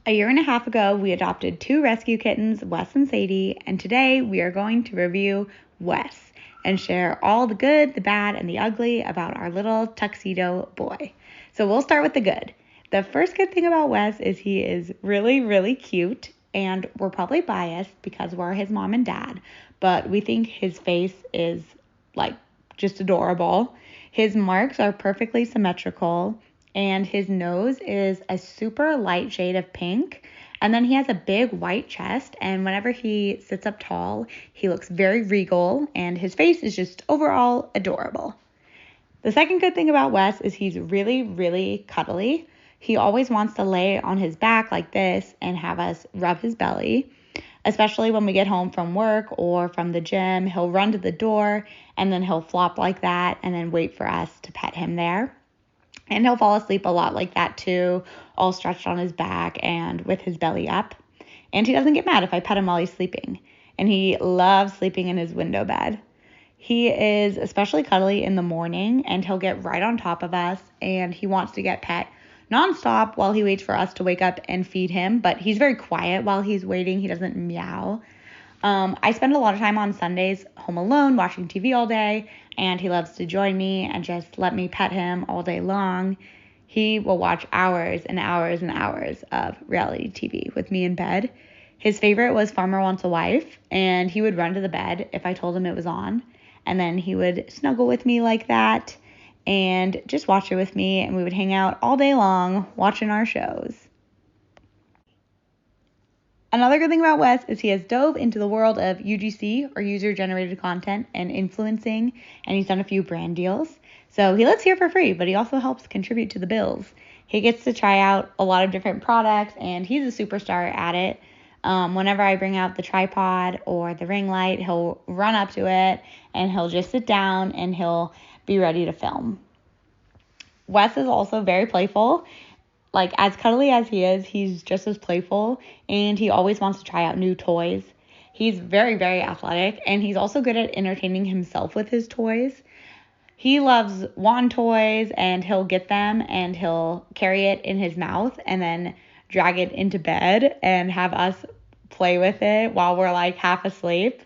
A year and a half ago, we adopted two rescue kittens, Wes and Sadie, and today we are going to review Wes and share all the good, the bad, and the ugly about our little tuxedo boy. So we'll start with the good. The first good thing about Wes is he is really, really cute, and we're probably biased because we're his mom and dad, but we think his face is like just adorable. His marks are perfectly symmetrical, and his nose is a super light shade of pink. And then he has a big white chest, and whenever he sits up tall, he looks very regal, and his face is just overall adorable. The second good thing about Wes is he's really, really cuddly. He always wants to lay on his back like this and have us rub his belly. Especially when we get home from work or from the gym, he'll run to the door and then he'll flop like that and then wait for us to pet him there. And he'll fall asleep a lot like that too, all stretched on his back and with his belly up. And he doesn't get mad if I pet him while he's sleeping. And he loves sleeping in his window bed. He is especially cuddly in the morning, and he'll get right on top of us, and he wants to get pet nonstop while he waits for us to wake up and feed him, but he's very quiet while he's waiting. He doesn't meow. I spend a lot of time on Sundays home alone watching TV all day, and he loves to join me and just let me pet him all day long. He will watch hours and hours and hours of reality TV with me in bed. His favorite was Farmer Wants a Wife, and he would run to the bed if I told him it was on, and then he would snuggle with me like that and just watch it with me, and we would hang out all day long watching our shows. Another good thing about Wes is he has dove into the world of UGC, or user-generated content, and influencing, and he's done a few brand deals. So he lives here for free, but he also helps contribute to the bills. He gets to try out a lot of different products, and he's a superstar at it. Whenever I bring out the tripod or the ring light, he'll run up to it, and he'll just sit down, and he'll be ready to film. Wes is also very playful. Like, as cuddly as he is, he's just as playful, and he always wants to try out new toys. He's very, very athletic, and he's also good at entertaining himself with his toys. He loves wand toys, and he'll get them, and he'll carry it in his mouth, and then drag it into bed and have us play with it while we're, like, half asleep.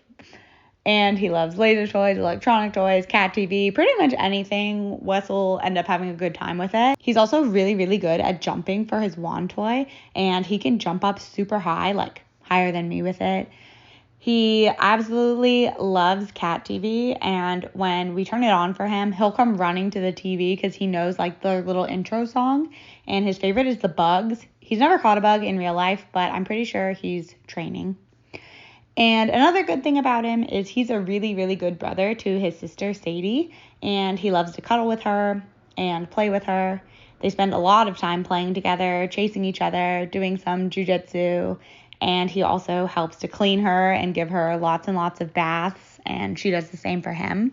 And he loves laser toys, electronic toys, cat TV, pretty much anything. Wes will end up having a good time with it. He's also really, really good at jumping for his wand toy, and he can jump up super high, like higher than me with it. He absolutely loves cat TV, and when we turn it on for him, he'll come running to the TV because he knows like the little intro song, and his favorite is the bugs. He's never caught a bug in real life, but I'm pretty sure he's training. And another good thing about him is he's a really, really good brother to his sister, Sadie, and he loves to cuddle with her and play with her. They spend a lot of time playing together, chasing each other, doing some jujitsu, and he also helps to clean her and give her lots and lots of baths, and she does the same for him.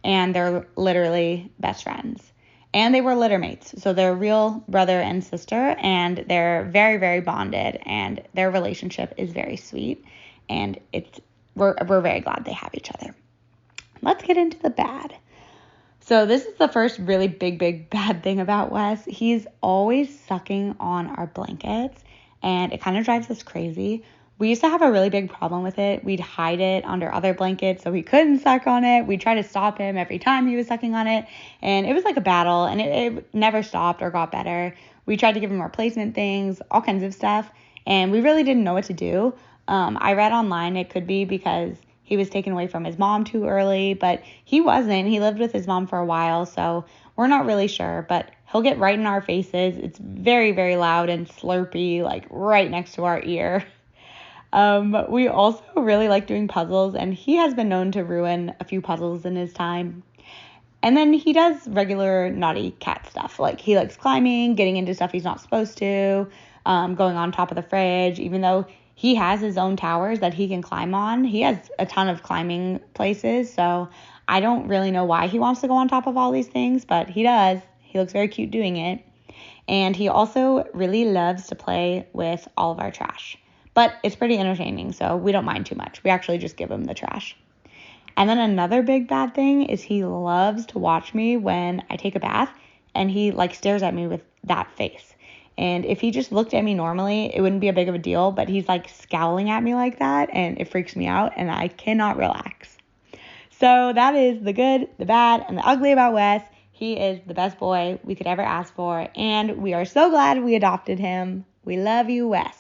And they're literally best friends. And they were litter mates, so they're real brother and sister, and they're very, very bonded, and their relationship is very sweet. And we're very glad they have each other. Let's get into the bad. So this is the first really big, big bad thing about Wes. He's always sucking on our blankets, and it kind of drives us crazy. We used to have a really big problem with it. We'd hide it under other blankets so he couldn't suck on it. We'd try to stop him every time he was sucking on it, and it was like a battle, and it never stopped or got better. We tried to give him replacement things, all kinds of stuff, and we really didn't know what to do. I read online it could be because he was taken away from his mom too early, but he wasn't. He lived with his mom for a while, so we're not really sure, but he'll get right in our faces. It's very, very loud and slurpy, like right next to our ear. We also really like doing puzzles, and he has been known to ruin a few puzzles in his time. And then he does regular naughty cat stuff, like he likes climbing, getting into stuff he's not supposed to, going on top of the fridge, even though he has his own towers that he can climb on. He has a ton of climbing places, so I don't really know why he wants to go on top of all these things, but he does. He looks very cute doing it. And he also really loves to play with all of our trash. But it's pretty entertaining, so we don't mind too much. We actually just give him the trash. And then another big bad thing is he loves to watch me when I take a bath, and he like stares at me with that face. And if he just looked at me normally, it wouldn't be a big of a deal, but he's like scowling at me like that, and it freaks me out, and I cannot relax. So that is the good, the bad, and the ugly about Wes. He is the best boy we could ever ask for, and we are so glad we adopted him. We love you, Wes.